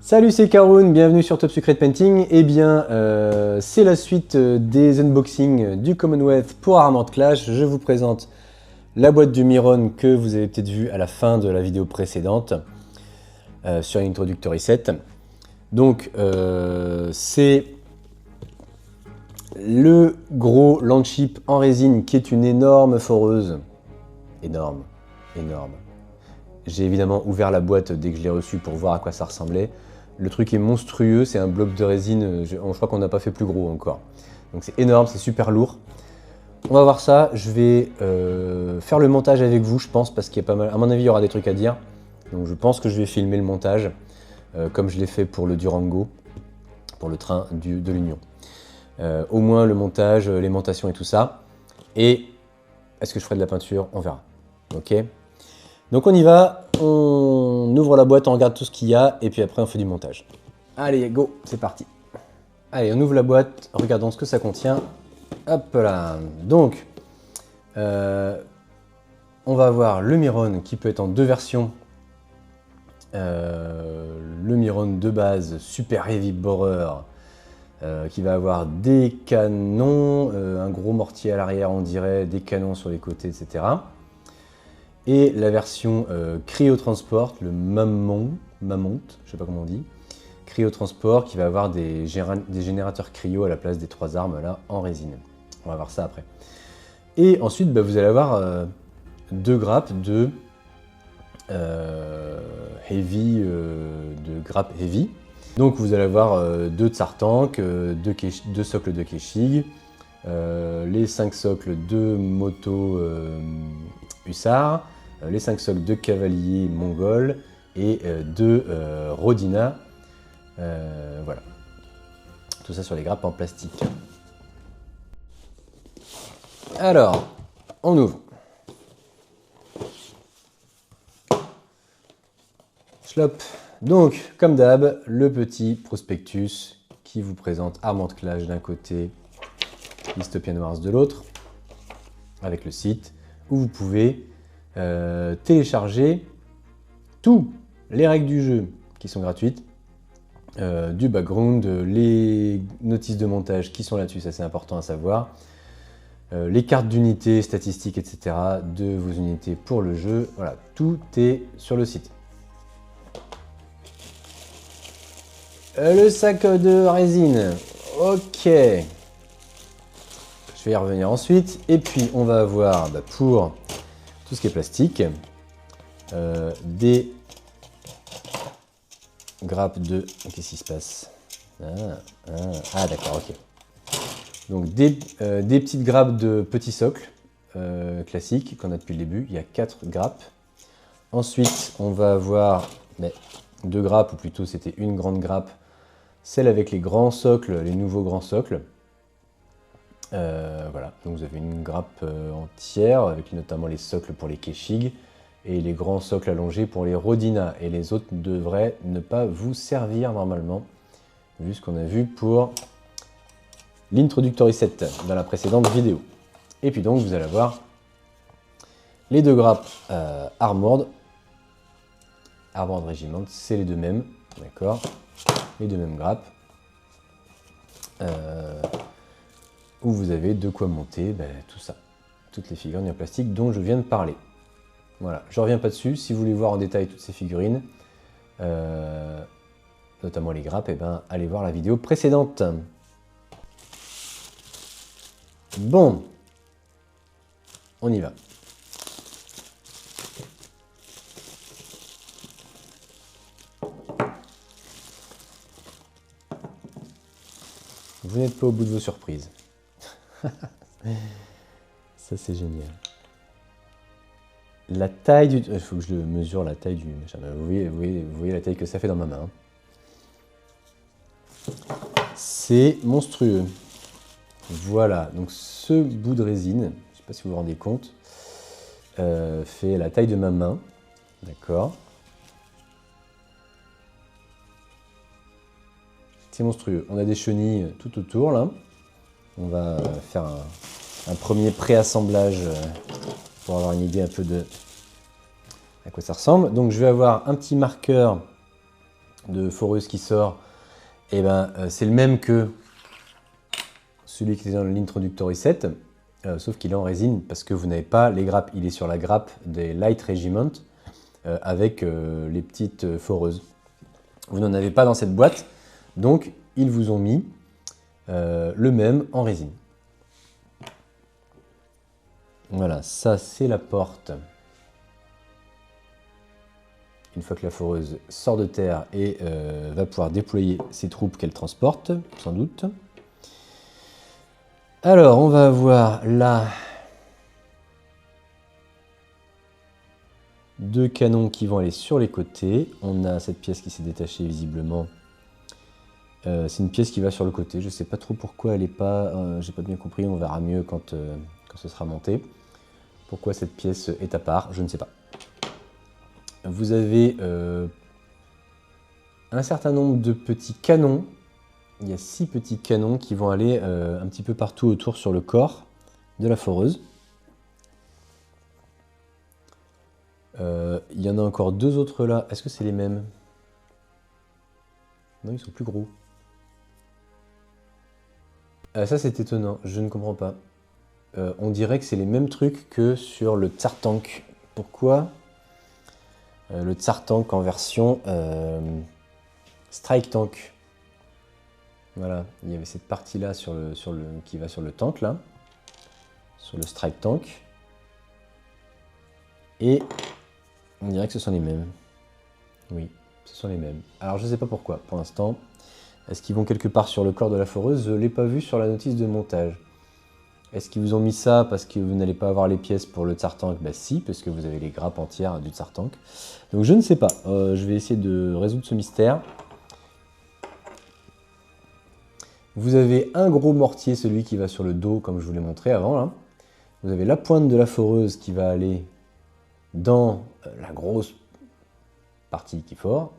Salut, c'est Karoun, bienvenue sur Top Secret Painting. Eh bien, c'est la suite des unboxings du Commonwealth pour Armored Clash. Je vous présente la boîte du Miron que vous avez peut-être vu à la fin de la vidéo précédente sur Introductory Set. Donc, c'est le gros Landship en résine qui est une énorme foreuse. Énorme, énorme. J'ai évidemment ouvert la boîte dès que je l'ai reçue pour voir à quoi ça ressemblait. Le truc est monstrueux, c'est un bloc de résine, je crois qu'on n'a pas fait plus gros encore. Donc c'est énorme, c'est super lourd. On va voir ça, je vais faire le montage avec vous, je pense, parce qu'il y a pas mal, à mon avis, il y aura des trucs à dire. Donc je pense que je vais filmer le montage, comme je l'ai fait pour le Durango, pour le train de l'Union. Au moins le montage, l'aimantation et tout ça. Et est-ce que je ferai de la peinture? On verra. Ok. Donc on y va, on ouvre la boîte, on regarde tout ce qu'il y a, et puis après on fait du montage. Allez, go, c'est parti. Allez, on ouvre la boîte, regardons ce que ça contient. Hop là. Donc, on va avoir le Miron qui peut être en deux versions. Le Miron de base, Super Heavy Borer, qui va avoir des canons, un gros mortier à l'arrière on dirait, des canons sur les côtés, etc. Et la version Cryotransport, le Mamont, je sais pas comment on dit, Cryotransport qui va avoir des générateurs cryo à la place des trois armes là en résine. On va voir ça après. Et ensuite vous allez avoir deux grappes de heavy, de grappes heavy. Donc vous allez avoir deux Tsartank, deux socles de Keshig, les 5 socles de moto hussard, les 5 socles de cavaliers mongols et de Rodina. Voilà. Tout ça sur les grappes en plastique. Alors, on ouvre. Schlop. Donc, comme d'hab, le petit prospectus qui vous présente Armored Clash d'un côté, Dystopian Wars de l'autre, avec le site où vous pouvez télécharger tous les règles du jeu qui sont gratuites, du background, les notices de montage qui sont là-dessus, ça c'est important à savoir, les cartes d'unités, statistiques, etc. de vos unités pour le jeu. Voilà, tout est sur le site. Le sac de résine, ok. Je vais y revenir ensuite. Et puis on va avoir pour tout ce qui est plastique, des grappes de... Qu'est-ce qui se passe? Ah d'accord, ok. Donc des petites grappes de petits socles classiques qu'on a depuis le début. Il y a 4 grappes. Ensuite, on va avoir deux grappes, ou plutôt c'était une grande grappe, celle avec les grands socles, les nouveaux grands socles. Voilà, donc vous avez une grappe entière avec notamment les socles pour les Keshig et les grands socles allongés pour les Rodina, et les autres devraient ne pas vous servir normalement, vu ce qu'on a vu pour l'Introductory Set dans la précédente vidéo. Et puis donc vous allez avoir les deux grappes Armored Regiment, c'est les deux mêmes, d'accord, les deux mêmes grappes. Où vous avez de quoi monter tout ça, toutes les figurines en plastique dont je viens de parler. Voilà, je ne reviens pas dessus. Si vous voulez voir en détail toutes ces figurines, notamment les grappes, allez voir la vidéo précédente. Bon, on y va. Vous n'êtes pas au bout de vos surprises. Ça c'est génial. La taille du... Il faut que je mesure la taille du... Vous voyez la taille que ça fait dans ma main. C'est monstrueux. Voilà, donc ce bout de résine, je ne sais pas si vous vous rendez compte, fait la taille de ma main. D'accord. C'est monstrueux. On a des chenilles tout autour là. On va faire un premier pré-assemblage pour avoir une idée un peu de à quoi ça ressemble. Donc je vais avoir un petit marqueur de foreuse qui sort, et ben, c'est le même que celui qui est dans l'introductory set, sauf qu'il est en résine parce que vous n'avez pas les grappes. Il est sur la grappe des Light Regiment avec les petites foreuses. Vous n'en avez pas dans cette boîte, donc ils vous ont mis le même en résine. Voilà, ça c'est la porte. Une fois que la foreuse sort de terre et va pouvoir déployer ses troupes qu'elle transporte, sans doute. Alors, on va avoir là 2 canons qui vont aller sur les côtés. On a cette pièce qui s'est détachée visiblement. C'est une pièce qui va sur le côté. Je ne sais pas trop pourquoi elle n'est pas... j'ai pas bien compris, on verra mieux quand ce sera monté. Pourquoi cette pièce est à part, je ne sais pas. Vous avez un certain nombre de petits canons. Il y a 6 petits canons qui vont aller un petit peu partout autour sur le corps de la foreuse. Il y en a encore 2 autres là. Est-ce que c'est les mêmes? Non, ils sont plus gros. Ça c'est étonnant, je ne comprends pas. On dirait que c'est les mêmes trucs que sur le Tsar Tank. Pourquoi le Tsar Tank en version Strike Tank? Voilà, il y avait cette partie-là qui va sur le tank, là, sur le Strike Tank. Et on dirait que ce sont les mêmes. Oui, ce sont les mêmes. Alors je ne sais pas pourquoi, pour l'instant. Est-ce qu'ils vont quelque part sur le corps de la foreuse? Je ne l'ai pas vu sur la notice de montage. Est-ce qu'ils vous ont mis ça parce que vous n'allez pas avoir les pièces pour le Tsar Tank? Bah si, parce que vous avez les grappes entières du Tsar Tank. Donc je ne sais pas, je vais essayer de résoudre ce mystère. Vous avez un gros mortier, celui qui va sur le dos, comme je vous l'ai montré avant. Là. Vous avez la pointe de la foreuse qui va aller dans la grosse partie qui est fort.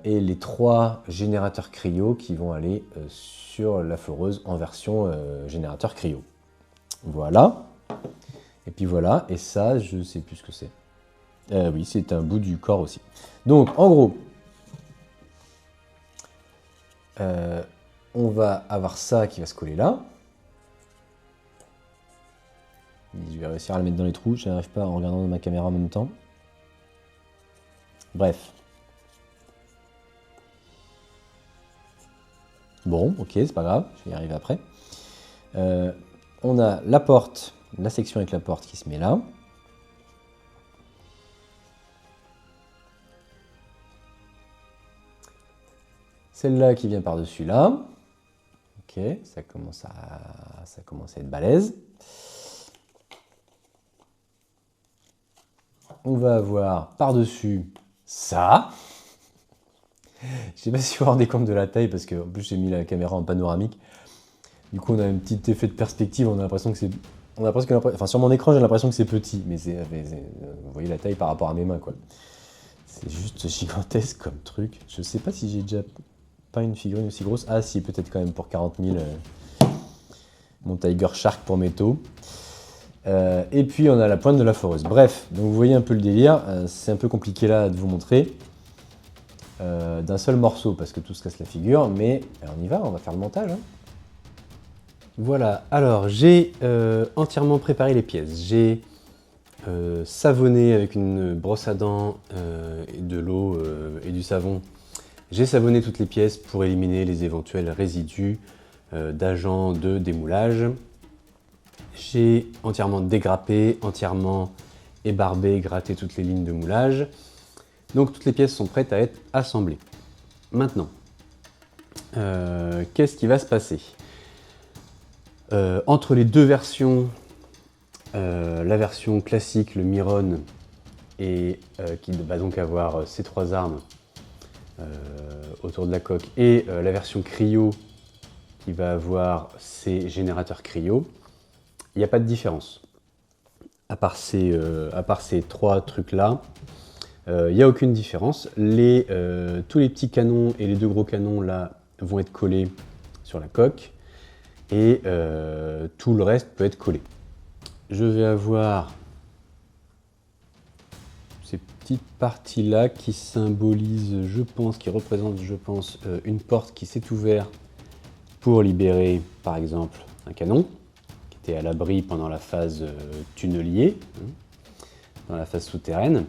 Et les 3 générateurs cryo qui vont aller sur la foreuse en version générateur cryo. Voilà. Et puis voilà. Et ça, je ne sais plus ce que c'est. Oui, c'est un bout du corps aussi. Donc, en gros... on va avoir ça qui va se coller là. Je vais réussir à le mettre dans les trous, je n'y arrive pas en regardant ma caméra en même temps. Bref. Bon, ok, c'est pas grave, je vais y arriver après. On a la porte, la section avec la porte qui se met là. Celle-là qui vient par-dessus là. Ok, ça commence à être balèze. On va avoir par-dessus ça. Je ne sais pas si vous vous rendez compte de la taille parce que en plus j'ai mis la caméra en panoramique. Du coup on a un petit effet de perspective, on a l'impression que c'est... Enfin sur mon écran j'ai l'impression que c'est petit, mais vous voyez la taille par rapport à mes mains quoi. C'est juste gigantesque comme truc. Je sais pas si j'ai déjà pas une figurine aussi grosse. Ah si, peut-être quand même pour 40 000. Mon Tiger Shark pour métaux. Et puis on a la pointe de la foreuse. Bref, donc vous voyez un peu le délire. C'est un peu compliqué là de vous montrer. D'un seul morceau parce que tout se casse la figure. Mais on y va, on va faire le montage. Hein. Voilà, alors j'ai entièrement préparé les pièces. J'ai savonné avec une brosse à dents, et de l'eau et du savon. J'ai savonné toutes les pièces pour éliminer les éventuels résidus d'agents de démoulage. J'ai entièrement dégrappé, entièrement ébarbé, gratté toutes les lignes de moulage. Donc toutes les pièces sont prêtes à être assemblées. Maintenant, qu'est-ce qui va se passer? Entre les 2 versions, la version classique, le Miron, et qui va donc avoir ces 3 armes autour de la coque, et la version cryo qui va avoir ces générateurs cryo, il n'y a pas de différence. À part ces 3 trucs-là, il n'y a aucune différence. Tous les petits canons et les 2 gros canons là vont être collés sur la coque, et tout le reste peut être collé. Je vais avoir ces petites parties-là qui symbolisent, qui représentent, une porte qui s'est ouverte pour libérer, par exemple, un canon qui était à l'abri pendant la phase tunnelier, dans la phase souterraine.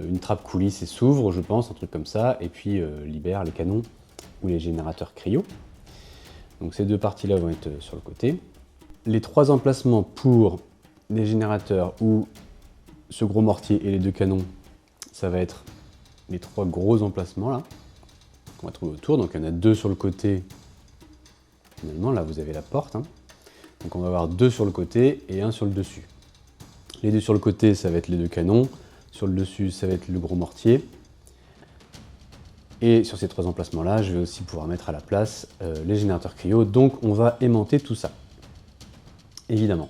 Une trappe coulisse et s'ouvre, je pense, un truc comme ça, et puis libère les canons ou les générateurs cryo. Donc ces deux parties-là vont être sur le côté. Les trois emplacements pour les générateurs ou ce gros mortier et les deux canons, ça va être les trois gros emplacements là qu'on va trouver autour. Donc il y en a deux sur le côté. Finalement, là vous avez la porte. Donc on va avoir deux sur le côté et un sur le dessus. Les deux sur le côté, ça va être les deux canons. Sur le dessus, ça va être le gros mortier. Et sur ces trois emplacements-là, je vais aussi pouvoir mettre à la place les générateurs cryo. Donc on va aimanter tout ça, évidemment.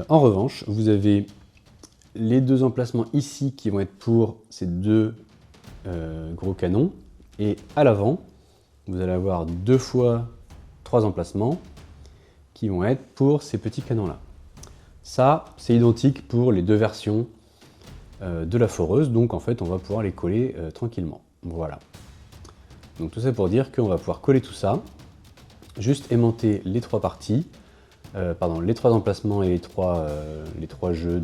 En revanche, vous avez les deux emplacements ici qui vont être pour ces deux gros canons. Et à l'avant, vous allez avoir deux fois trois emplacements qui vont être pour ces petits canons-là. Ça, c'est identique pour les deux versions de la foreuse. Donc en fait, on va pouvoir les coller tranquillement. Voilà. Donc tout ça pour dire qu'on va pouvoir coller tout ça, juste aimanter les trois parties, les trois emplacements et les trois jeux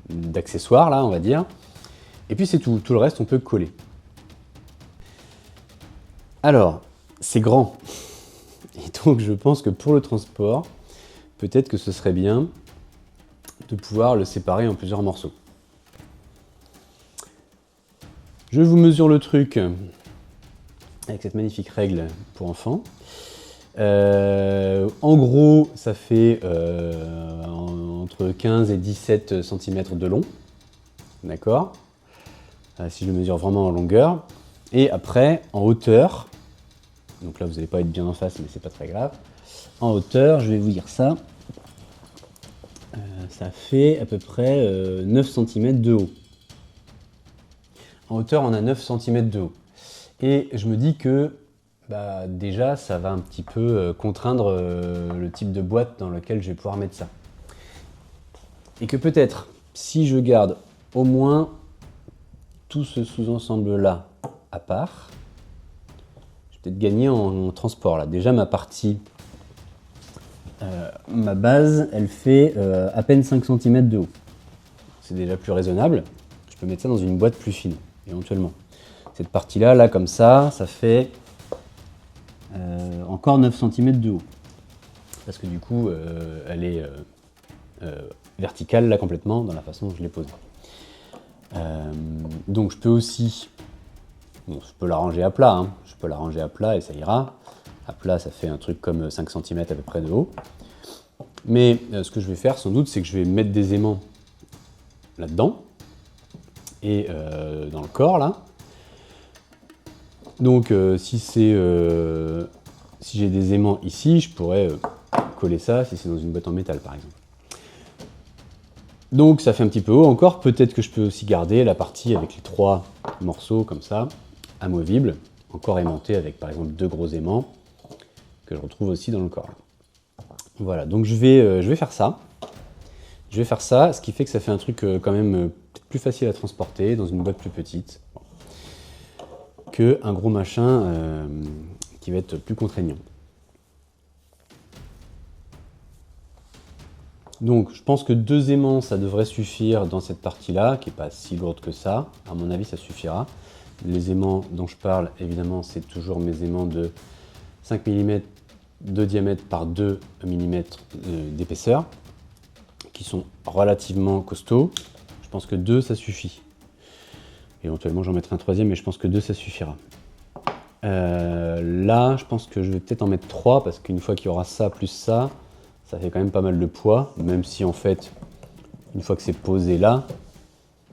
d'accessoires, là, on va dire. Et puis c'est tout. Tout le reste, on peut coller. Alors, c'est grand. Et donc je pense que pour le transport, peut-être que ce serait bien de pouvoir le séparer en plusieurs morceaux. Je vous mesure le truc avec cette magnifique règle pour enfants. En gros, ça fait entre 15 et 17 cm de long. D'accord ? Si je le mesure vraiment en longueur. Et après, en hauteur, donc là vous n'allez pas être bien en face, mais c'est pas très grave. En hauteur, je vais vous dire ça. Ça fait à peu près 9 cm de haut. En hauteur, on a 9 cm de haut. Et je me dis que déjà, ça va un petit peu contraindre le type de boîte dans lequel je vais pouvoir mettre ça. Et que peut-être, si je garde au moins tout ce sous-ensemble-là à part, je vais peut-être gagner en transport. Là. Déjà, ma partie, ma base, elle fait à peine 5 cm de haut. C'est déjà plus raisonnable. Je peux mettre ça dans une boîte plus fine, éventuellement. Cette partie-là, là, comme ça fait encore 9 cm de haut. Parce que du coup, elle est verticale, là, complètement, dans la façon dont je l'ai posée. Donc, je peux aussi... Bon, je peux la ranger à plat. Je peux la ranger à plat et ça ira. À plat, ça fait un truc comme 5 cm à peu près de haut. Mais ce que je vais faire, sans doute, c'est que je vais mettre des aimants là-dedans. Et dans le corps, là. Donc si j'ai des aimants ici, je pourrais coller ça si c'est dans une boîte en métal par exemple. Donc ça fait un petit peu haut encore, peut-être que je peux aussi garder la partie avec les trois morceaux comme ça, amovibles, encore aimantés avec par exemple deux gros aimants que je retrouve aussi dans le corps. Voilà, donc je vais faire ça. Je vais faire ça, ce qui fait que ça fait un truc quand même peut-être plus facile à transporter dans une boîte plus petite. Un gros machin qui va être plus contraignant. Donc je pense que 2 aimants ça devrait suffire dans cette partie-là, qui n'est pas si lourde que ça. À mon avis ça suffira. Les aimants dont je parle, évidemment, c'est toujours mes aimants de 5 mm de diamètre par 2 mm d'épaisseur, qui sont relativement costauds. Je pense que 2 ça suffit. Éventuellement, j'en mettrai un troisième, mais je pense que 2, ça suffira. Là, je pense que je vais peut-être en mettre 3, parce qu'une fois qu'il y aura ça plus ça, ça fait quand même pas mal de poids, même si en fait, une fois que c'est posé là,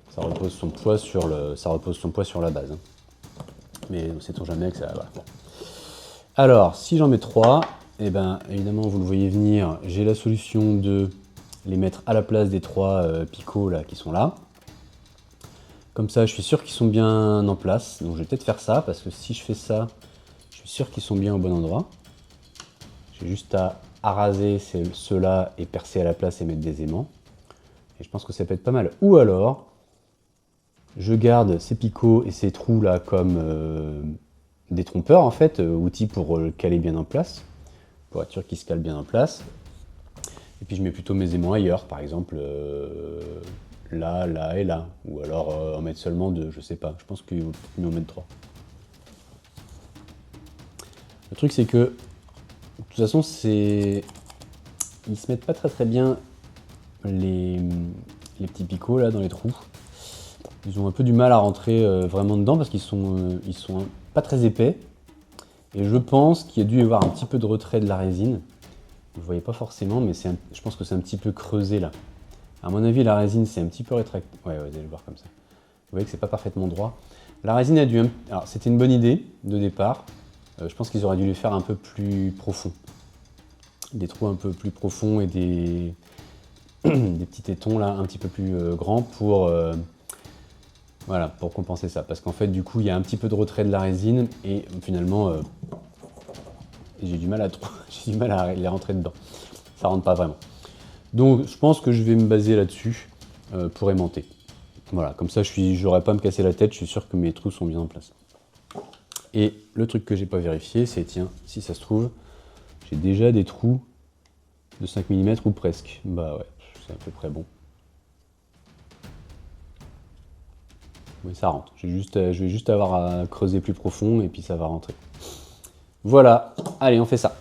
ça repose son poids sur la base. Mais sait-on jamais que ça... Voilà. Bon. Alors, si j'en mets 3, eh ben, évidemment, vous le voyez venir, j'ai la solution de les mettre à la place des 3 picots là, qui sont là. Comme ça, je suis sûr qu'ils sont bien en place. Donc je vais peut-être faire ça, parce que si je fais ça, je suis sûr qu'ils sont bien au bon endroit. J'ai juste à raser ceux-là et percer à la place et mettre des aimants. Et je pense que ça peut être pas mal. Ou alors, je garde ces picots et ces trous là comme des trompeurs en fait, outils pour le caler bien en place, pour être sûr qu'il se cale bien en place. Et puis je mets plutôt mes aimants ailleurs, par exemple là, là et là. Ou alors en mettre seulement deux, je sais pas. Je pense qu'il vaut mieux en mettre trois. Le truc c'est que, de toute façon, ils se mettent pas très bien les petits picots là dans les trous. Ils ont un peu du mal à rentrer vraiment dedans parce qu'ils sont pas très épais. Et je pense qu'il y a dû y avoir un petit peu de retrait de la résine. Vous ne voyez pas forcément, mais je pense que c'est un petit peu creusé là. À mon avis, la résine c'est un petit peu rétracté. Ouais, vous allez le voir comme ça. Vous voyez que c'est pas parfaitement droit. La résine a dû... Alors c'était une bonne idée de départ. Je pense qu'ils auraient dû les faire un peu plus profonds. Des trous un peu plus profonds et des petits tétons là un petit peu plus grands pour... Voilà, pour compenser ça. Parce qu'en fait, du coup, il y a un petit peu de retrait de la résine et finalement, j'ai du mal à les rentrer dedans. Ça rentre pas vraiment. Donc, je pense que je vais me baser là-dessus pour aimanter. Voilà, comme ça, j'aurais pas à me casser la tête. Je suis sûr que mes trous sont bien en place. Et le truc que j'ai pas vérifié, c'est, tiens, si ça se trouve, j'ai déjà des trous de 5 mm ou presque. Bah ouais, c'est à peu près bon. Oui, ça rentre. Je vais juste avoir à creuser plus profond et puis ça va rentrer. Voilà, allez, on fait ça.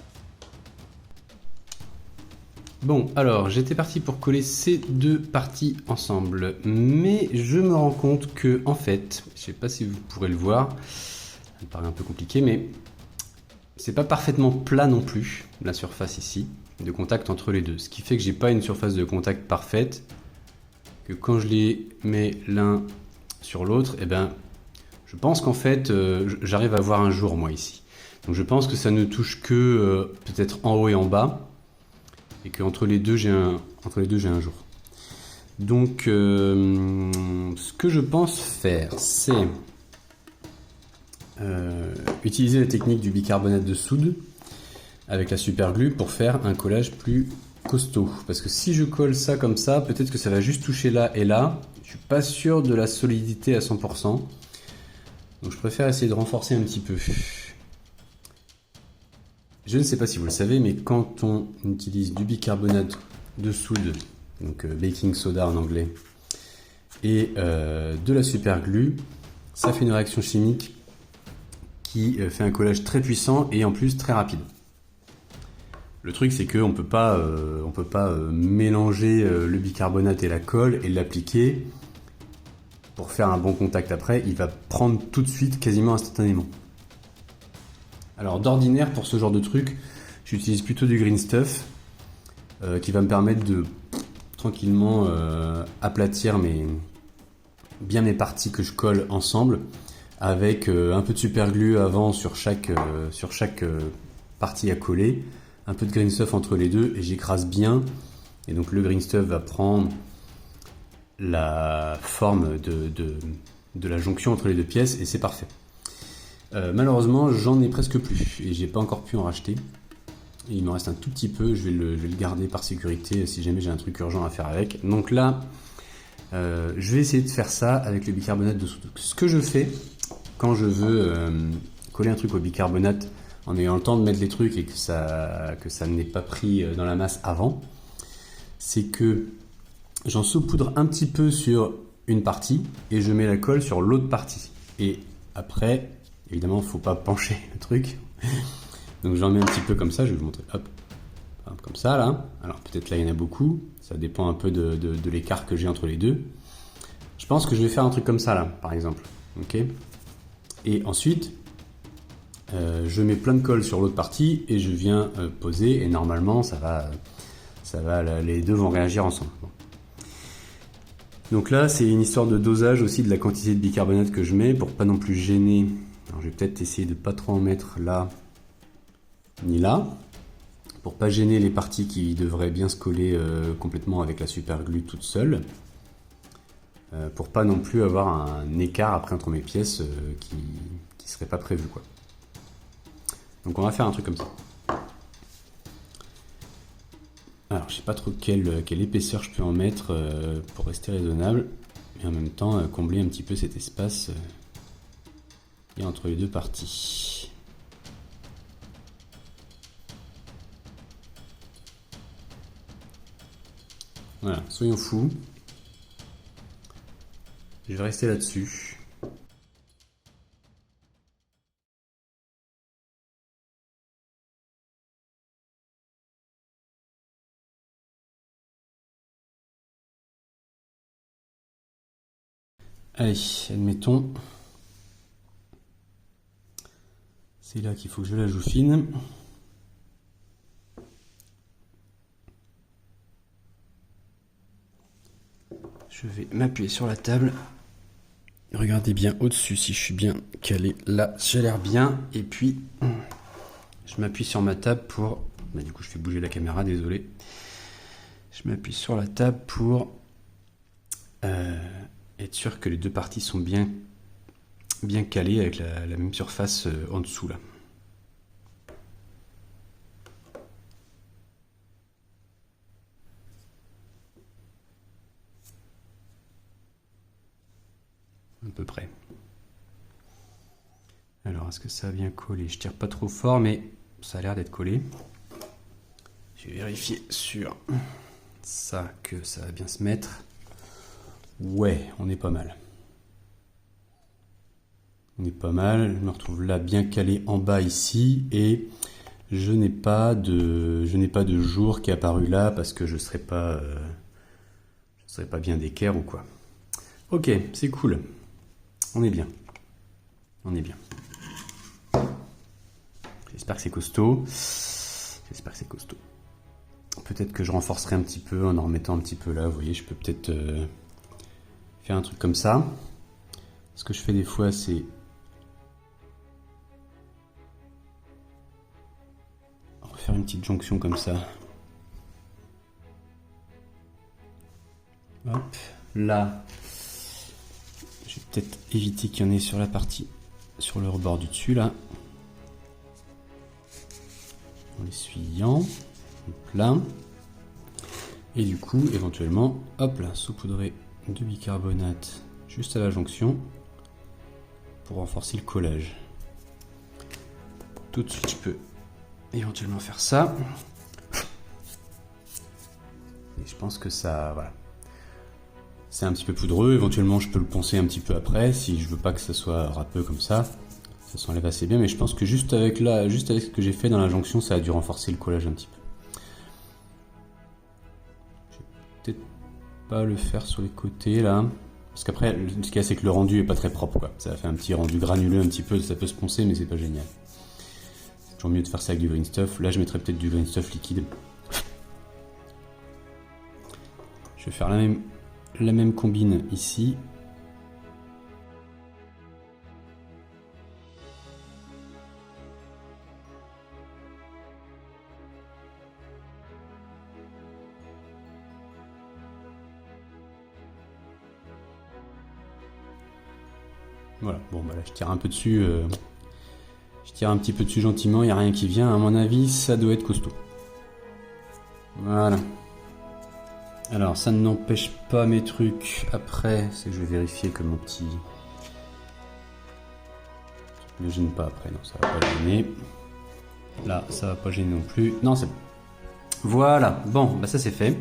Bon, alors, j'étais parti pour coller ces deux parties ensemble. Mais je me rends compte que, en fait, je sais pas si vous pourrez le voir, ça me paraît un peu compliqué, mais c'est pas parfaitement plat non plus, la surface ici, de contact entre les deux. Ce qui fait que j'ai pas une surface de contact parfaite, que quand je les mets l'un sur l'autre, eh ben, je pense qu'en fait, j'arrive à voir un jour, moi, ici. Donc je pense que ça ne touche que peut-être en haut et en bas, et qu'entre les deux, j'ai un jour. Donc, ce que je pense faire, c'est utiliser la technique du bicarbonate de soude avec la super glue pour faire un collage plus costaud. Parce que si je colle ça comme ça, peut-être que ça va juste toucher là et là. Je suis pas sûr de la solidité à 100%. Donc je préfère essayer de renforcer un petit peu. Je ne sais pas si vous le savez, mais quand on utilise du bicarbonate de soude, donc baking soda en anglais, et de la super glue, ça fait une réaction chimique qui fait un collage très puissant et en plus très rapide. Le truc, c'est qu'on ne peut pas mélanger le bicarbonate et la colle et l'appliquer pour faire un bon contact après. Il va prendre tout de suite, quasiment instantanément. Alors d'ordinaire, pour ce genre de truc, j'utilise plutôt du green stuff qui va me permettre de tranquillement aplatir bien mes parties que je colle ensemble avec un peu de super glue avant sur chaque partie à coller, un peu de green stuff entre les deux et j'écrase bien. Et donc le green stuff va prendre la forme de la jonction entre les deux pièces et c'est parfait. Malheureusement, j'en ai presque plus et j'ai pas encore pu en racheter. Et il me reste un tout petit peu, je vais le garder par sécurité si jamais j'ai un truc urgent à faire avec. Donc là, je vais essayer de faire ça avec le bicarbonate de soude. Ce que je fais quand je veux coller un truc au bicarbonate en ayant le temps de mettre les trucs et que ça n'ait pas pris dans la masse avant, c'est que j'en saupoudre un petit peu sur une partie et je mets la colle sur l'autre partie. Et après, évidemment, il ne faut pas pencher le truc. Donc j'en mets un petit peu comme ça, je vais vous montrer. Hop, comme ça là. Alors peut-être là il y en a beaucoup, ça dépend un peu de l'écart que j'ai entre les deux. Je pense que je vais faire un truc comme ça là, par exemple. Ok. Et ensuite, je mets plein de colle sur l'autre partie et je viens poser et normalement les deux vont réagir ensemble. Bon. Donc là, c'est une histoire de dosage aussi de la quantité de bicarbonate que je mets pour pas non plus gêner. Alors je vais peut-être essayer de pas trop en mettre là ni là pour pas gêner les parties qui devraient bien se coller complètement avec la super glue toute seule. Pour pas non plus avoir un écart après entre mes pièces qui serait pas prévu quoi. Donc on va faire un truc comme ça. Alors, je sais pas trop quelle épaisseur je peux en mettre pour rester raisonnable, mais en même temps combler un petit peu cet espace qu'il y a entre les deux parties. Voilà, soyons fous. Je vais rester là-dessus. Allez, admettons. C'est là qu'il faut que je la joue fine. Je vais m'appuyer sur la table. Regardez bien au-dessus si je suis bien calé. Là, j'ai l'air bien. Et puis, je m'appuie sur ma table pour... Bah, du coup, je fais bouger la caméra, désolé. Je m'appuie sur la table pour être sûr que les deux parties sont bien calées avec la même surface en dessous là. À peu près. Alors, est-ce que ça a bien collé? Je tire pas trop fort, mais ça a l'air d'être collé. Je vais vérifier sur ça que ça va bien se mettre. Ouais, on est pas mal. On est pas mal. Je me retrouve là bien calé en bas ici et je n'ai pas de jour qui est apparu là parce que je serais pas bien d'équerre ou quoi. Ok, c'est cool. On est bien. On est bien. J'espère que c'est costaud. J'espère que c'est costaud. Peut-être que je renforcerai un petit peu en remettant un petit peu là. Vous voyez, je peux peut-être faire un truc comme ça. Ce que je fais des fois, c'est refaire une petite jonction comme ça. Hop, là, je vais peut-être éviter qu'il y en ait sur la partie, sur le rebord du dessus là. En l'essuyant, hop là. Et du coup, éventuellement, hop là, saupoudrer de bicarbonate juste à la jonction pour renforcer le collage. Tout de suite, je peux éventuellement faire ça. Et je pense que ça, voilà. C'est un petit peu poudreux, éventuellement je peux le poncer un petit peu après, si je veux pas que ça soit râpeux comme ça. Ça s'enlève assez bien, mais je pense que juste avec ce que j'ai fait dans la jonction, ça a dû renforcer le collage un petit peu. Je vais peut-être pas le faire sur les côtés là. Parce qu'après, ce qu'il y a, c'est que le rendu est pas très propre, quoi. Ça fait un petit rendu granuleux un petit peu, ça peut se poncer, mais c'est pas génial. C'est toujours mieux de faire ça avec du green stuff. Là, je mettrais peut-être du green stuff liquide. Je vais faire la même combine ici. Voilà, bon bah là je tire un peu dessus, je tire un petit peu dessus gentiment, il n'y a rien qui vient, à mon avis ça doit être costaud. Voilà. Alors ça n'empêche pas mes trucs, après c'est que je vais vérifier que mon petit... ne gêne pas après, non ça va pas gêner. Là ça va pas gêner non plus, non c'est bon. Voilà, bon bah ça c'est fait.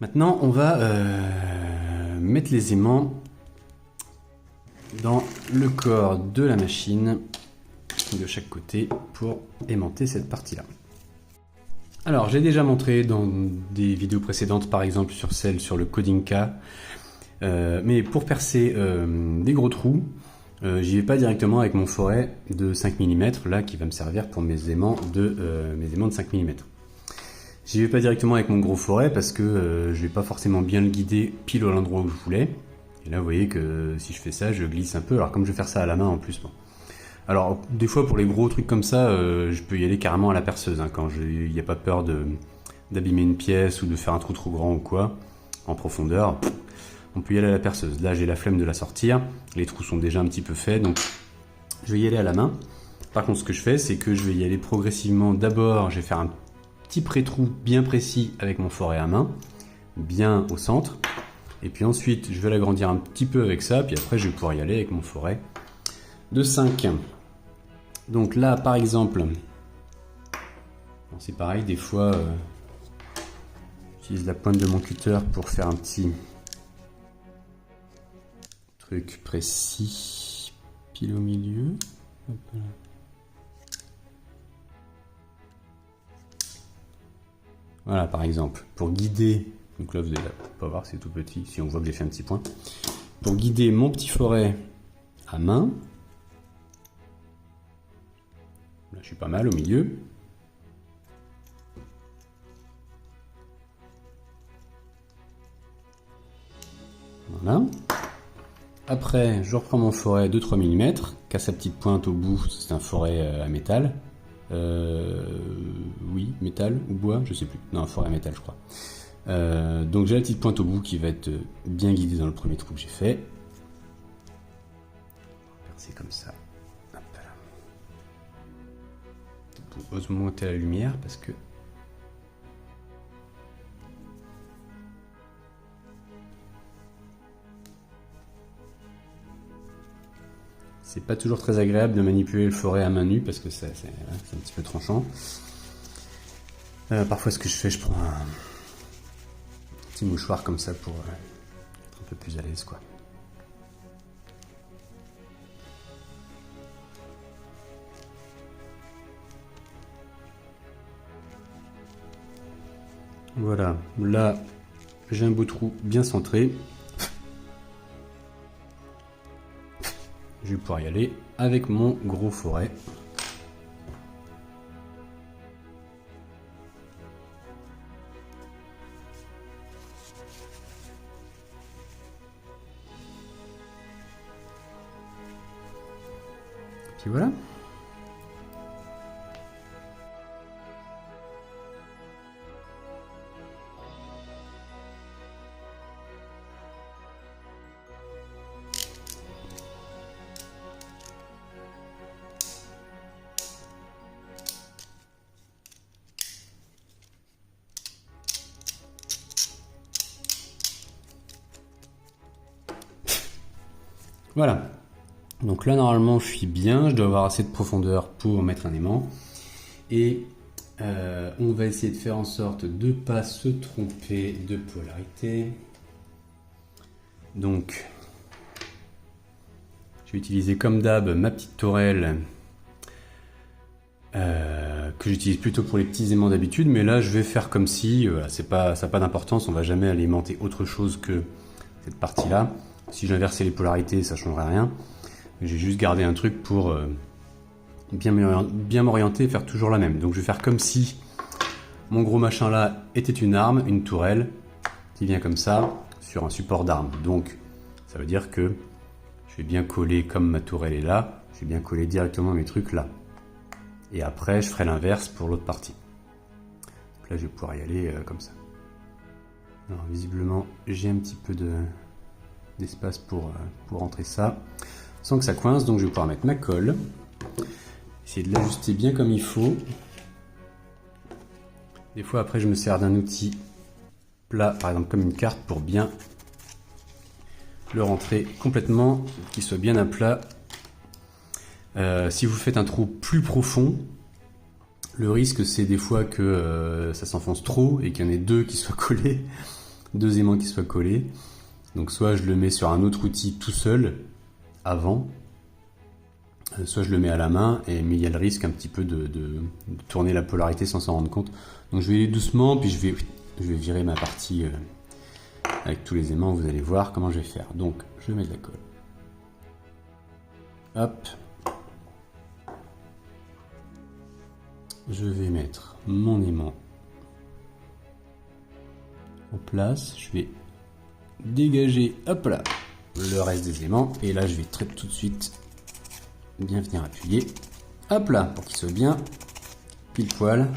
Maintenant on va mettre les aimants dans le corps de la machine de chaque côté pour aimanter cette partie là. Alors j'ai déjà montré dans des vidéos précédentes, par exemple sur celle sur le Kодinka, mais pour percer des gros trous, j'y vais pas directement avec mon foret de 5 mm là qui va me servir pour mes aimants de 5 mm. J'y vais pas directement avec mon gros foret parce que je vais pas forcément bien le guider pile à l'endroit où je voulais. Et là, vous voyez que si je fais ça, je glisse un peu. Alors, comme je vais faire ça à la main en plus, bon. Alors, des fois, pour les gros trucs comme ça, je peux y aller carrément à la perceuse, hein, quand il n'y a pas peur d'abîmer une pièce ou de faire un trou trop grand ou quoi, en profondeur. On peut y aller à la perceuse. Là, j'ai la flemme de la sortir. Les trous sont déjà un petit peu faits, donc je vais y aller à la main. Par contre, ce que je fais, c'est que je vais y aller progressivement. D'abord, je vais faire un petit pré-trou bien précis avec mon forêt à main, bien au centre. Et puis ensuite, je vais l'agrandir un petit peu avec ça, puis après je vais pouvoir y aller avec mon forêt de 5. Donc là, par exemple, c'est pareil, des fois, j'utilise la pointe de mon cutter pour faire un petit truc précis, pile au milieu. Hop là. Voilà, par exemple, pour guider, donc là vous allez pas voir, c'est tout petit, si on voit que j'ai fait un petit point, pour guider mon petit forêt à main, là je suis pas mal au milieu, voilà. Après, je reprends mon forêt de 3 mm, qui a sa petite pointe au bout, c'est un forêt à métal. Oui, métal ou bois, je sais plus. Non, forêt à métal, je crois. Donc j'ai la petite pointe au bout qui va être bien guidée dans le premier trou que j'ai fait. Percer comme ça. Hop là. Pour augmenter la lumière parce que c'est pas toujours très agréable de manipuler le forêt à main nue parce que c'est un petit peu tranchant. Parfois ce que je fais, je prends un petit mouchoir comme ça pour être un peu plus à l'aise, quoi. Voilà, là j'ai un beau trou bien centré. Je vais pouvoir y aller avec mon gros forêt. Puis voilà. Voilà. Donc là, normalement, je suis bien. Je dois avoir assez de profondeur pour mettre un aimant. Et on va essayer de faire en sorte de ne pas se tromper de polarité. Donc, je vais utiliser comme d'hab ma petite tourelle que j'utilise plutôt pour les petits aimants d'habitude. Mais là, je vais faire comme si, ça n'a pas d'importance. On ne va jamais alimenter autre chose que cette partie-là. Si j'inversais les polarités, ça ne changerait rien. J'ai juste gardé un truc pour bien m'orienter et faire toujours la même. Donc je vais faire comme si mon gros machin là était une arme, une tourelle, qui vient comme ça sur un support d'arme. Donc ça veut dire que je vais bien coller comme ma tourelle est là, je vais bien coller directement mes trucs là. Et après je ferai l'inverse pour l'autre partie. Donc là je vais pouvoir y aller comme ça. Alors visiblement j'ai un petit peu d'espace pour rentrer ça sans que ça coince, donc je vais pouvoir mettre ma colle, essayer de l'ajuster bien comme il faut. Des fois après je me sers d'un outil plat, par exemple comme une carte, pour bien le rentrer complètement, qu'il soit bien à plat. Si vous faites un trou plus profond, le risque c'est des fois que ça s'enfonce trop et qu'il y en ait deux qui soient collés, deux aimants qui soient collés. Donc soit je le mets sur un autre outil tout seul avant, soit je le mets à la main, mais il y a le risque un petit peu de tourner la polarité sans s'en rendre compte. Donc je vais aller doucement, puis je vais virer ma partie avec tous les aimants, vous allez voir comment je vais faire. Donc je mets de la colle. Hop. Je vais mettre mon aimant en place, je vais dégager, hop là, le reste des aimants, et là je vais tout de suite bien venir appuyer, hop là, pour qu'il soit bien pile poil,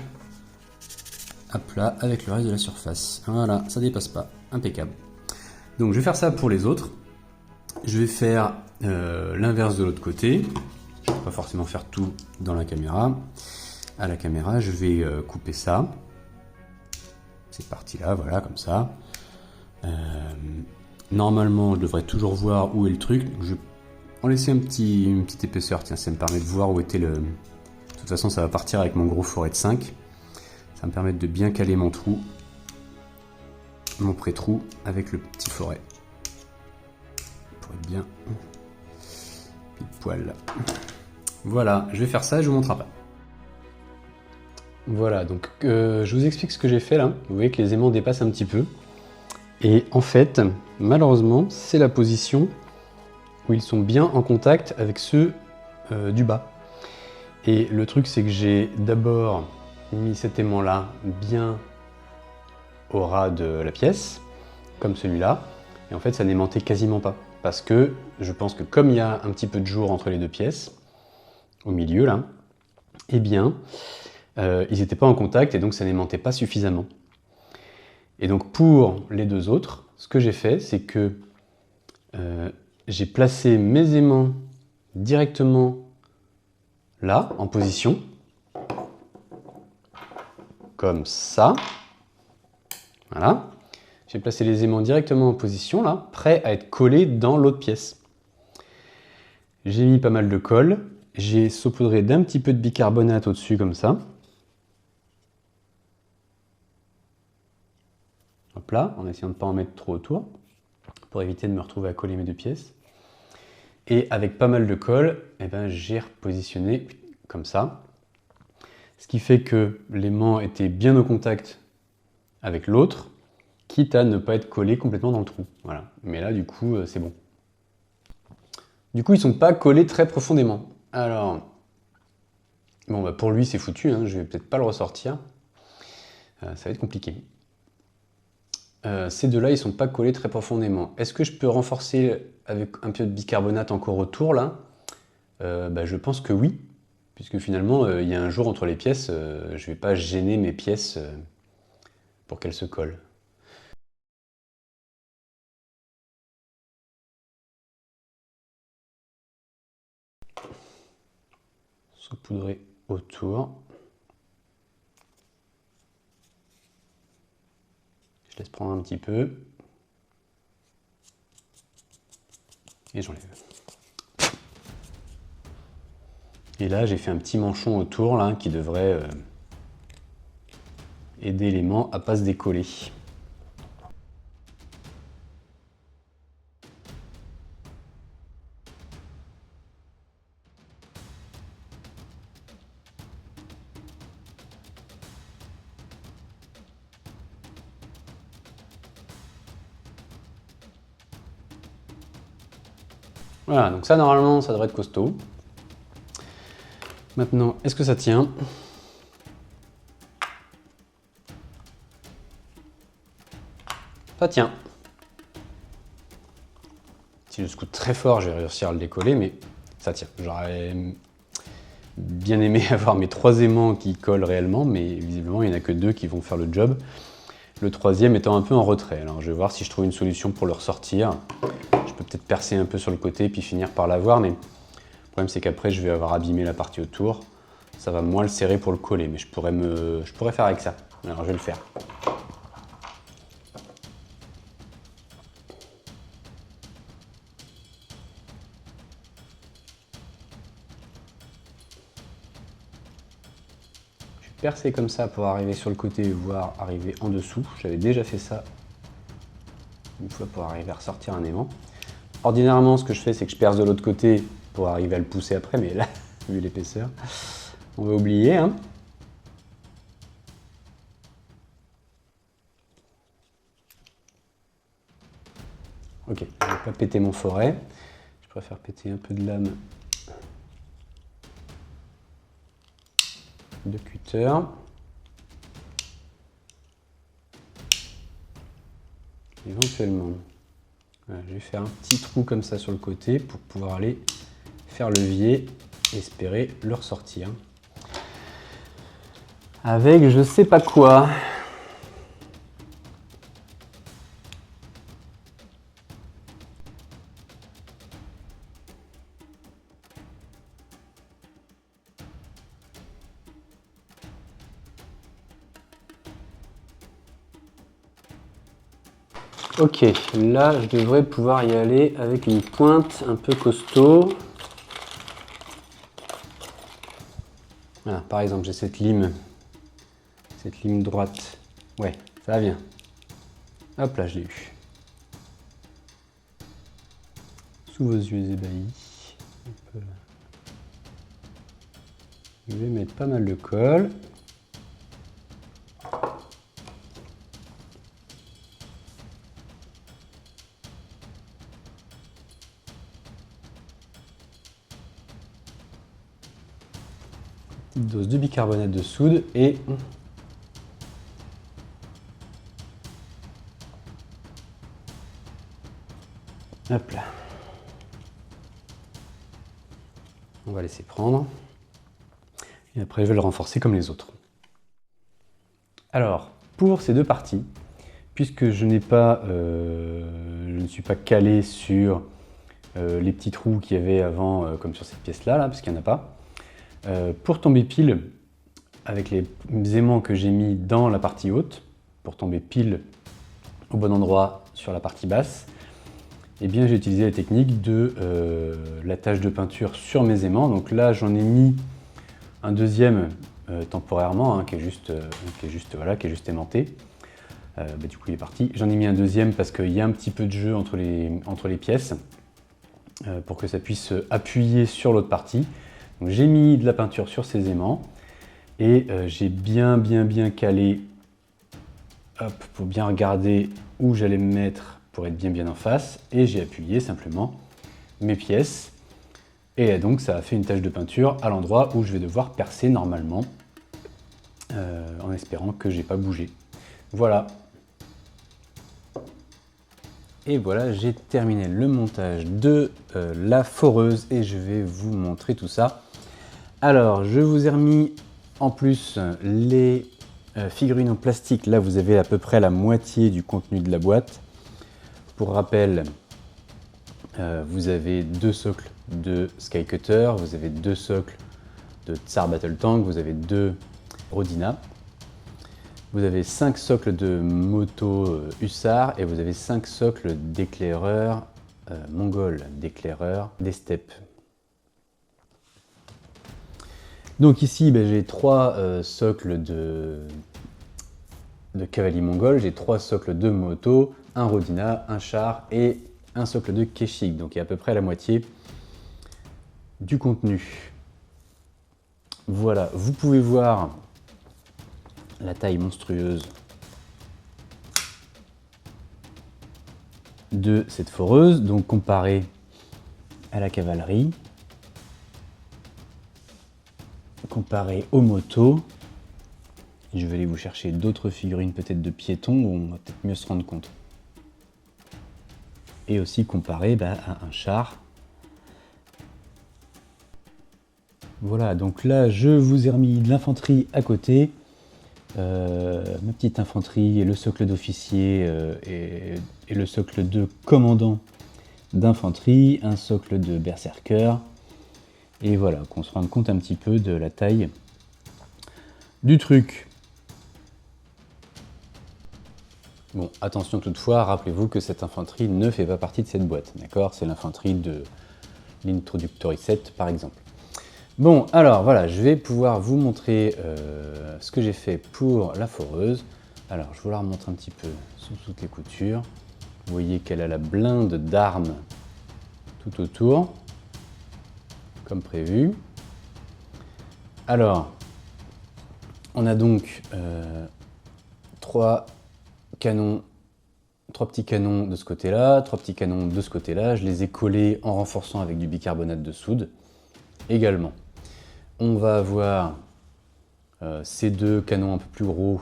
hop là, avec le reste de la surface. Voilà, ça dépasse pas, impeccable. Donc je vais faire ça pour les autres. Je vais faire l'inverse de l'autre côté. Je ne vais pas forcément faire tout dans la caméra. À la caméra, je vais couper ça. cette partie-là, voilà, comme ça. Normalement, je devrais toujours voir où est le truc. Donc je vais en laisser une petite épaisseur. Tiens, ça me permet de voir où était le... De toute façon, ça va partir avec mon gros forêt de 5. Ça va me permettre de bien caler mon trou, mon pré-trou, avec le petit forêt. Pour être bien pile poil. Voilà, je vais faire ça et je vous montre après. Voilà, donc je vous explique ce que j'ai fait là. Vous voyez que les aimants dépassent un petit peu. Et en fait, malheureusement, c'est la position où ils sont bien en contact avec ceux du bas. Et le truc, c'est que j'ai d'abord mis cet aimant-là bien au ras de la pièce, comme celui-là. Et en fait, ça n'aimantait quasiment pas. Parce que je pense que comme il y a un petit peu de jour entre les deux pièces, au milieu là, eh bien, ils n'étaient pas en contact et donc ça n'aimantait pas suffisamment. Et donc pour les deux autres, ce que j'ai fait, c'est que j'ai placé mes aimants directement là, en position, comme ça. Voilà. J'ai placé les aimants directement en position, là, prêts à être collés dans l'autre pièce. J'ai mis pas mal de colle. J'ai saupoudré d'un petit peu de bicarbonate au-dessus, comme ça. Hop là, en essayant de ne pas en mettre trop autour, pour éviter de me retrouver à coller mes deux pièces. Et avec pas mal de colle, eh ben, j'ai repositionné comme ça. Ce qui fait que l'aimant était bien au contact avec l'autre, quitte à ne pas être collé complètement dans le trou. Voilà. Mais là, du coup, c'est bon. Du coup, ils ne sont pas collés très profondément. Alors, bon, bah pour lui, c'est foutu. Hein. Je vais peut-être pas le ressortir. Ça va être compliqué. Ces deux-là, ils ne sont pas collés très profondément. Est-ce que je peux renforcer avec un peu de bicarbonate encore autour, là? Bah, je pense que oui. Puisque finalement, il y a un jour entre les pièces, je ne vais pas gêner mes pièces pour qu'elles se collent. Saupoudrer autour. Je laisse prendre un petit peu. Et j'enlève. Et là, j'ai fait un petit manchon autour là, qui devrait aider l'aimant à ne pas se décoller. Voilà, donc ça normalement ça devrait être costaud. Maintenant, est-ce que ça tient? Ça tient. Si je scoute très fort, je vais réussir à le décoller, mais ça tient. J'aurais bien aimé avoir mes 3 aimants qui collent réellement, mais visiblement il n'y en a que 2 qui vont faire le job. Le troisième étant un peu en retrait. Alors je vais voir si je trouve une solution pour le ressortir. Je peux peut-être percer un peu sur le côté puis finir par l'avoir, mais le problème c'est qu'après je vais avoir abîmé la partie autour. Ça va moins le serrer pour le coller, mais je pourrais faire avec ça. Alors je vais le faire. Percer comme ça pour arriver sur le côté, voire arriver en dessous. J'avais déjà fait ça une fois pour arriver à ressortir un aimant. Ordinairement, ce que je fais, c'est que je perce de l'autre côté pour arriver à le pousser après, mais là, vu l'épaisseur, on va oublier. Hein. Ok, je ne vais pas péter mon forêt. Je préfère péter un peu de lame de cutter. Éventuellement, voilà, je vais faire un petit trou comme ça sur le côté pour pouvoir aller faire levier et espérer le ressortir. Avec je sais pas quoi. Ok, là je devrais pouvoir y aller avec une pointe un peu costaud. Voilà, par exemple, j'ai cette lime droite. Ouais, ça va bien. Hop là, je l'ai eu. Sous vos yeux ébahis. Je vais mettre pas mal de colle. Petite dose de bicarbonate de soude et hop là. On va laisser prendre. Et après, je vais le renforcer comme les autres. Alors, pour ces deux parties, puisque je ne suis pas calé sur les petits trous qu'il y avait avant, comme sur cette pièce-là, parce qu'il n'y en a pas, pour tomber pile, avec les aimants que j'ai mis dans la partie haute, pour tomber pile au bon endroit sur la partie basse, eh bien j'ai utilisé la technique de la tâche de peinture sur mes aimants. Donc là, j'en ai mis un deuxième temporairement, qui est juste aimanté. Du coup, il est parti. J'en ai mis un deuxième parce qu'il y a un petit peu de jeu entre les pièces pour que ça puisse appuyer sur l'autre partie. Donc j'ai mis de la peinture sur ces aimants et j'ai bien calé pour bien regarder où j'allais me mettre pour être bien en face, et j'ai appuyé simplement mes pièces et donc ça a fait une tache de peinture à l'endroit où je vais devoir percer normalement en espérant que j'ai pas bougé. Voilà. Et voilà, j'ai terminé le montage de la foreuse et je vais vous montrer tout ça. Alors, je vous ai remis en plus les figurines en plastique. Là, vous avez à peu près la moitié du contenu de la boîte. Pour rappel, vous avez 2 socles de Sky Cutter, vous avez 2 socles de Tsar Battle Tank, vous avez 2 Rodina, vous avez 5 socles de moto Hussard et vous avez 5 socles d'éclaireurs mongols, d'éclaireurs des steppes. Donc ici, j'ai 3 socles de cavalier mongol, j'ai 3 socles de moto, un Rodina, un char et un socle de Keshik. Donc il y a à peu près la moitié du contenu. Voilà, vous pouvez voir la taille monstrueuse de cette foreuse, donc comparée à la cavalerie, comparée aux motos. Je vais aller vous chercher d'autres figurines peut-être de piétons où on va peut-être mieux se rendre compte. Et aussi comparé à un char. Voilà, donc là je vous ai remis de l'infanterie à côté. Ma petite infanterie et le socle d'officier et le socle de commandant d'infanterie, un socle de berserker. Et voilà, qu'on se rende compte un petit peu de la taille du truc. Bon, attention toutefois, rappelez-vous que cette infanterie ne fait pas partie de cette boîte, d'accord? C'est l'infanterie de l'Introductory Set, par exemple. Bon, alors voilà, je vais pouvoir vous montrer ce que j'ai fait pour la foreuse. Alors, je vous la remontre un petit peu sous toutes les coutures. Vous voyez qu'elle a la blinde d'armes tout autour, comme prévu. Alors, on a donc 3 petits canons de ce côté-là, 3 petits canons de ce côté-là. Je les ai collés en renforçant avec du bicarbonate de soude également. On va avoir ces 2 canons un peu plus gros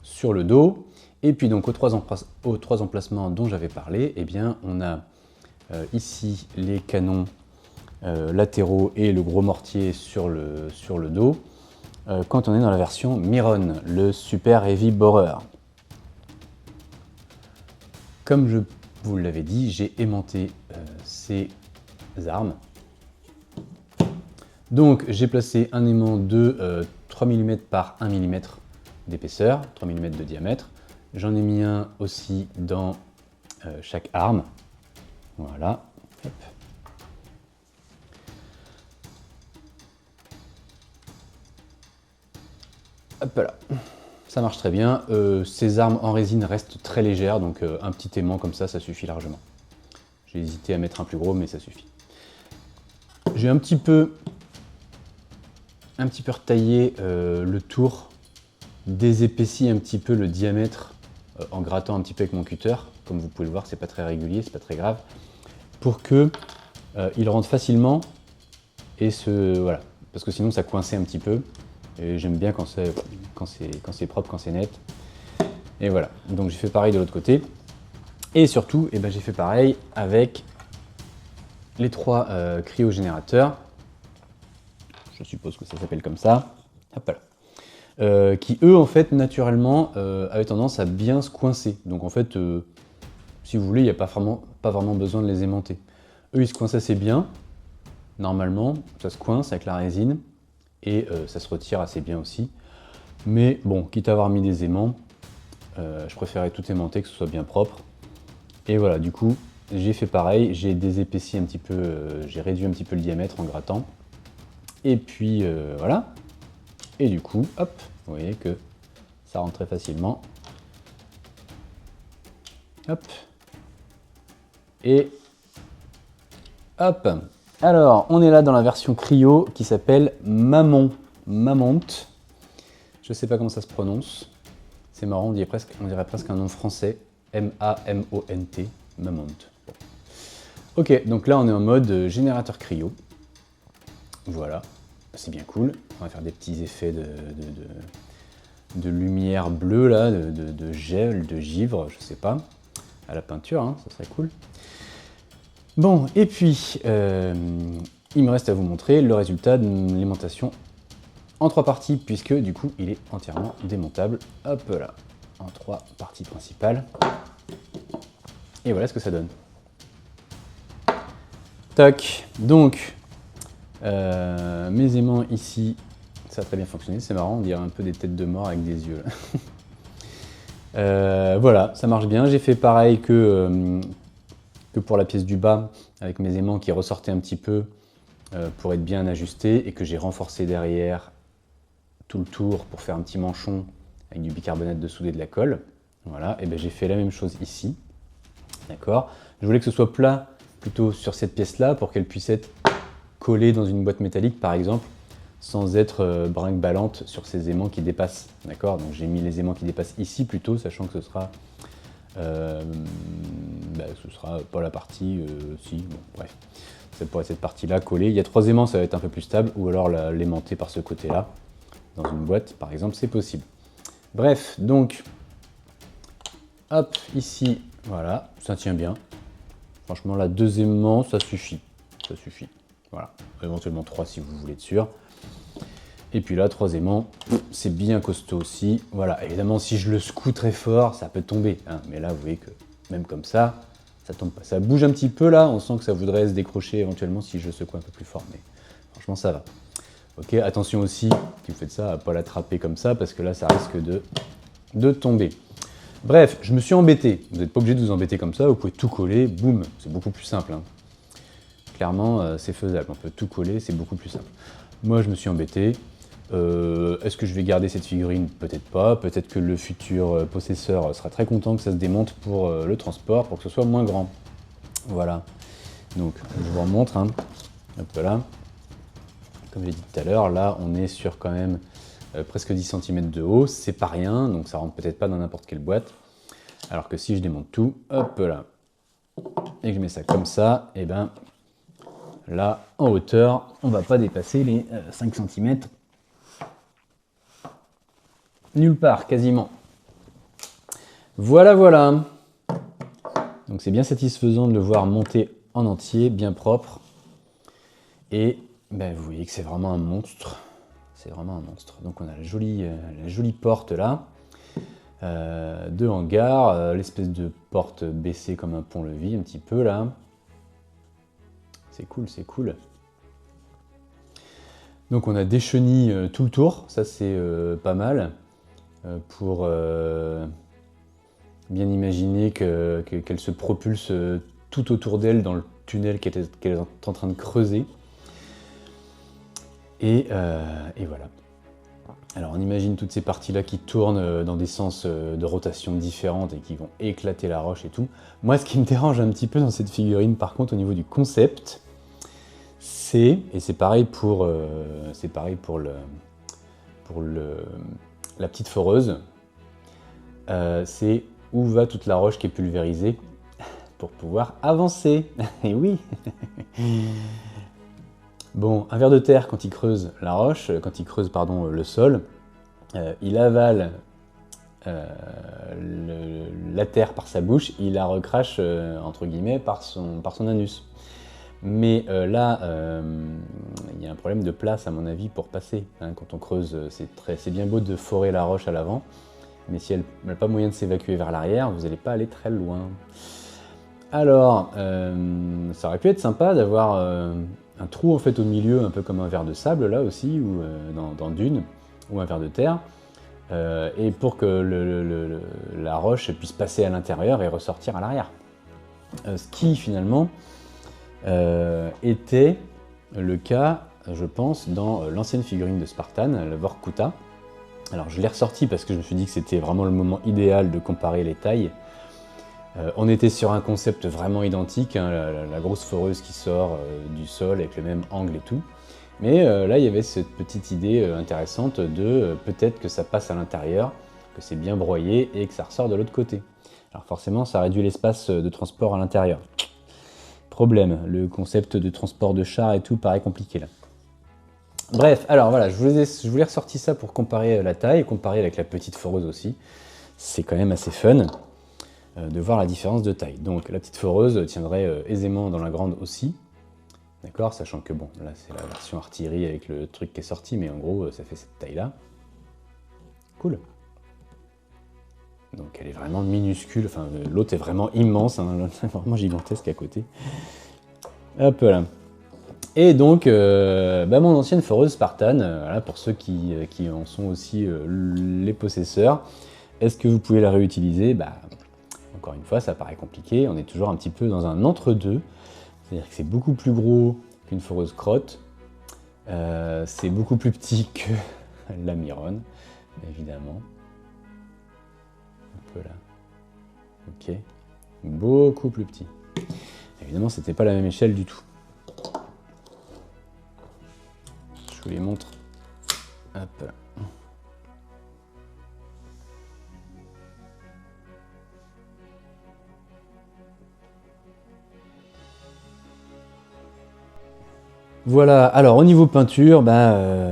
sur le dos. Et puis donc aux 3 emplacements dont j'avais parlé, eh bien, on a ici les canons latéraux et le gros mortier sur le dos. Quand on est dans la version Miron, le Super Heavy Borer. Comme je vous l'avais dit, j'ai aimanté ces armes. Donc j'ai placé un aimant de 3 mm par 1 mm d'épaisseur, 3 mm de diamètre, J'en ai mis un aussi dans chaque arme. Voilà. Hop. Hop là. Ça marche très bien. Ces armes en résine restent très légères, donc un petit aimant comme ça suffit largement. J'ai hésité à mettre un plus gros, mais ça suffit. J'ai un petit peu retaillé le tour, désépaissi un petit peu le diamètre en grattant un petit peu avec mon cutter. Comme vous pouvez le voir, c'est pas très régulier, c'est pas très grave. Pour que il rentre facilement et voilà. Parce que sinon ça coinçait un petit peu. Et j'aime bien quand c'est propre, quand c'est net. Et voilà. Donc j'ai fait pareil de l'autre côté. Et surtout, eh ben, j'ai fait pareil avec les 3 cryogénérateurs. Je suppose que ça s'appelle comme ça. Hop là. Qui eux, en fait, naturellement, avaient tendance à bien se coincer. Donc en fait, si vous voulez, il n'y a pas vraiment besoin de les aimanter. Eux, ils se coincent assez bien. Normalement, ça se coince avec la résine. Et ça se retire assez bien aussi. Mais bon, quitte à avoir mis des aimants, je préférais tout aimanter, que ce soit bien propre. Et voilà, du coup, j'ai fait pareil, j'ai désépaissi un petit peu, j'ai réduit un petit peu le diamètre en grattant. Et puis voilà. Et du coup, hop, vous voyez que ça rentre très facilement. Hop. Et hop. Alors, on est là dans la version cryo qui s'appelle Mamont. Je sais pas comment ça se prononce. C'est marrant, on dirait presque un nom français. M-A-M-O-N-T. Mamont. Bon. Ok, donc là on est en mode générateur cryo. Voilà, c'est bien cool. On va faire des petits effets de lumière bleue là, de gel, de givre, je sais pas. À la peinture, hein, ça serait cool. Bon, et puis, il me reste à vous montrer le résultat de l'aimantation en 3 parties, puisque du coup, il est entièrement démontable. Hop là, en 3 parties principales. Et voilà ce que ça donne. Toc, donc, mes aimants ici, ça a très bien fonctionné, c'est marrant, on dirait un peu des têtes de mort avec des yeux. Voilà, ça marche bien. J'ai fait pareil que pour la pièce du bas, avec mes aimants qui ressortaient un petit peu pour être bien ajustés et que j'ai renforcé derrière tout le tour pour faire un petit manchon avec du bicarbonate de soude et de la colle. Voilà, et bien j'ai fait la même chose ici. D'accord. Je voulais que ce soit plat plutôt sur cette pièce-là pour qu'elle puisse être collée dans une boîte métallique par exemple, sans être brinque-ballante sur ces aimants qui dépassent. D'accord. Donc j'ai mis les aimants qui dépassent ici plutôt, sachant que ce sera pas la partie, si, bon, bref, ça pourrait être cette partie-là collée. Il y a 3 aimants, ça va être un peu plus stable, ou alors l'aimanter par ce côté-là, dans une boîte, par exemple, c'est possible. Bref, donc, hop, ici, voilà, ça tient bien. Franchement, là, 2 aimants, ça suffit, voilà, éventuellement 3 si vous voulez être sûr. Et puis là, 3 aimants, c'est bien costaud aussi. Voilà, évidemment, si je le secoue très fort, ça peut tomber. Hein. Mais là, vous voyez que même comme ça tombe pas. Ça bouge un petit peu là, on sent que ça voudrait se décrocher éventuellement si je secoue un peu plus fort. Mais franchement, ça va. Ok, attention aussi, si vous faites ça, à ne pas l'attraper comme ça, parce que là, ça risque de tomber. Bref, je me suis embêté. Vous n'êtes pas obligé de vous embêter comme ça, vous pouvez tout coller, boum, c'est beaucoup plus simple. Hein. Clairement, c'est faisable, on peut tout coller, c'est beaucoup plus simple. Moi, je me suis embêté. Est-ce que je vais garder cette figurine? Peut-être pas. Peut-être que le futur possesseur sera très content que ça se démonte pour le transport, pour que ce soit moins grand. Voilà. Donc, je vous remontre. Hein. Hop là. Comme j'ai dit tout à l'heure, là, on est sur quand même presque 10 cm de haut. C'est pas rien, donc ça rentre peut-être pas dans n'importe quelle boîte. Alors que si je démonte tout, hop là, et que je mets ça comme ça, et ben là, en hauteur, on va pas dépasser les 5 cm. Nulle part, quasiment. Voilà, voilà. Donc c'est bien satisfaisant de le voir monter en entier, bien propre. Et ben, vous voyez que c'est vraiment un monstre. C'est vraiment un monstre. Donc on a la jolie porte là, de hangar, l'espèce de porte baissée comme un pont-levis un petit peu là. C'est cool, c'est cool. Donc on a des chenilles tout le tour, ça c'est pas mal. Pour bien imaginer qu'elle se propulse tout autour d'elle dans le tunnel qu'elle est en train de creuser. Et voilà. Alors on imagine toutes ces parties-là qui tournent dans des sens de rotation différentes et qui vont éclater la roche et tout. Moi, ce qui me dérange un petit peu dans cette figurine, par contre, au niveau du concept, et c'est pareil pour la petite foreuse, c'est où va toute la roche qui est pulvérisée pour pouvoir avancer. Et oui. Bon, un ver de terre, quand il creuse la roche, quand il creuse le sol, il avale la terre par sa bouche, il la recrache entre guillemets par son anus. Mais là, il y a un problème de place à mon avis pour passer. Hein, quand on creuse, c'est bien beau de forer la roche à l'avant, mais si elle n'a pas moyen de s'évacuer vers l'arrière, vous n'allez pas aller très loin. Alors, ça aurait pu être sympa d'avoir un trou en fait au milieu, un peu comme un ver de sable là aussi, ou dans Dune, ou un ver de terre, et pour que la roche puisse passer à l'intérieur et ressortir à l'arrière. Ce qui finalement était le cas, je pense, dans l'ancienne figurine de Spartan, le Vorkuta. Alors je l'ai ressorti parce que je me suis dit que c'était vraiment le moment idéal de comparer les tailles. On était sur un concept vraiment identique, hein, la grosse foreuse qui sort du sol avec le même angle et tout. Mais là, il y avait cette petite idée intéressante de peut-être que ça passe à l'intérieur, que c'est bien broyé et que ça ressort de l'autre côté. Alors forcément, ça réduit l'espace de transport à l'intérieur. Problème, le concept de transport de char et tout paraît compliqué là. Bref, alors voilà, je vous ai ressorti ça pour comparer la taille, comparer avec la petite foreuse aussi. C'est quand même assez fun de voir la différence de taille. Donc la petite foreuse tiendrait aisément dans la grande aussi, d'accord, sachant que bon, là c'est la version artillerie avec le truc qui est sorti, mais en gros ça fait cette taille-là. Cool. Donc elle est vraiment minuscule, enfin l'autre est vraiment immense, hein, l'autre est vraiment gigantesque à côté. Hop là. Et donc, mon ancienne foreuse Spartan, voilà, pour ceux qui en sont aussi les possesseurs, est-ce que vous pouvez la réutiliser? Encore une fois, ça paraît compliqué, on est toujours un petit peu dans un entre-deux, c'est-à-dire que c'est beaucoup plus gros qu'une foreuse crotte, c'est beaucoup plus petit que la Mironne, évidemment. Un peu là. Ok. Beaucoup plus petit. Évidemment, c'était pas la même échelle du tout. Je vous les montre. Hop là. Voilà, alors au niveau peinture,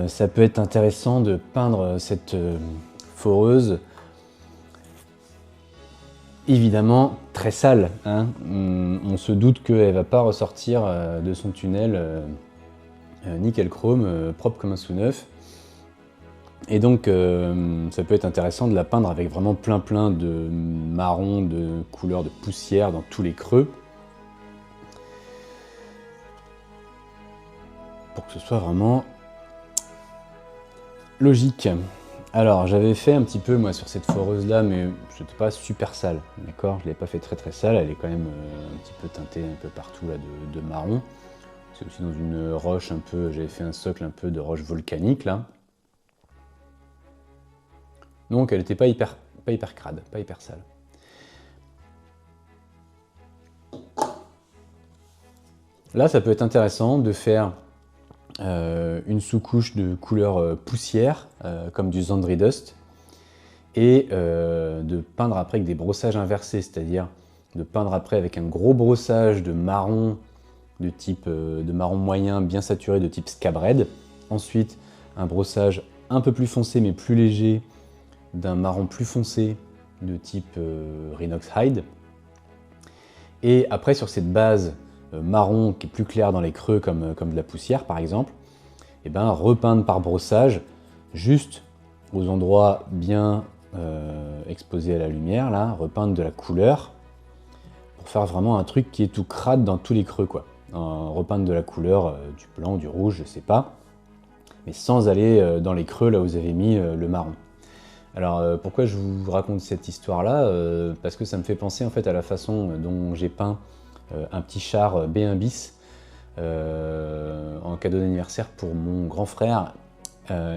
ça peut être intéressant de peindre cette foreuse, évidemment très sale. Hein. On se doute qu'elle ne va pas ressortir de son tunnel nickel chrome, propre comme un sous neuf. Et donc ça peut être intéressant de la peindre avec vraiment plein de marron, de couleur de poussière dans tous les creux. Pour que ce soit vraiment logique. Alors j'avais fait un petit peu moi sur cette foreuse là, mais c'était pas super sale, d'accord, je l'ai pas fait très sale, elle est quand même un petit peu teintée un peu partout là de marron. C'est aussi dans une roche un peu, j'avais fait un socle un peu de roche volcanique là. Donc elle était pas hyper crade, pas hyper sale. Là ça peut être intéressant de faire une sous-couche de couleur poussière, comme du Zandri Dust, et de peindre après avec des brossages inversés, c'est-à-dire de peindre après avec un gros brossage de marron de type de marron moyen bien saturé de type Scabred, ensuite un brossage un peu plus foncé mais plus léger d'un marron plus foncé de type Rhinox Hide, et après sur cette base marron qui est plus clair dans les creux comme de la poussière par exemple, et repeindre par brossage juste aux endroits bien exposés à la lumière, là, repeindre de la couleur pour faire vraiment un truc qui est tout crade dans tous les creux quoi. Repeindre de la couleur du blanc, du rouge, je sais pas, mais sans aller dans les creux là où vous avez mis le marron. Alors pourquoi je vous raconte cette histoire-là? Parce que ça me fait penser en fait à la façon dont j'ai peint un petit char B1 bis en cadeau d'anniversaire pour mon grand frère.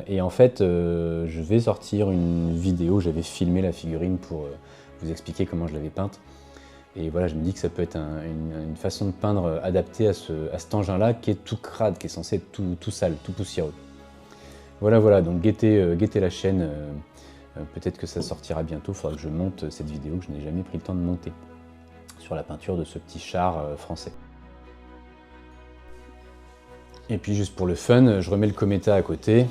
Et en fait, je vais sortir une vidéo, j'avais filmé la figurine pour vous expliquer comment je l'avais peinte. Et voilà, je me dis que ça peut être une façon de peindre adaptée à cet engin-là qui est tout crade, qui est censé être tout sale, tout poussiéreux. Voilà, donc guettez la chaîne, peut-être que ça sortira bientôt, il faudra que je monte cette vidéo que je n'ai jamais pris le temps de monter sur la peinture de ce petit char français. Et puis juste pour le fun, je remets le Cometa à côté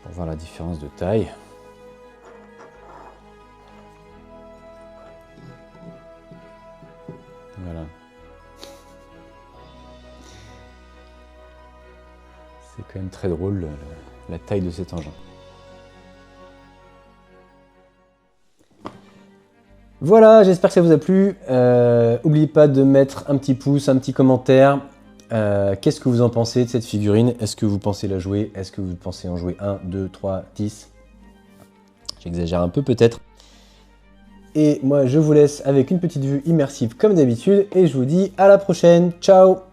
pour voir la différence de taille. Voilà. C'est quand même très drôle la taille de cet engin. Voilà, j'espère que ça vous a plu. N'oubliez pas de mettre un petit pouce, un petit commentaire. Qu'est-ce que vous en pensez de cette figurine? Est-ce que vous pensez la jouer? Est-ce que vous pensez en jouer 1, 2, 3, 10? J'exagère un peu peut-être. Et moi, je vous laisse avec une petite vue immersive comme d'habitude. Et je vous dis à la prochaine. Ciao!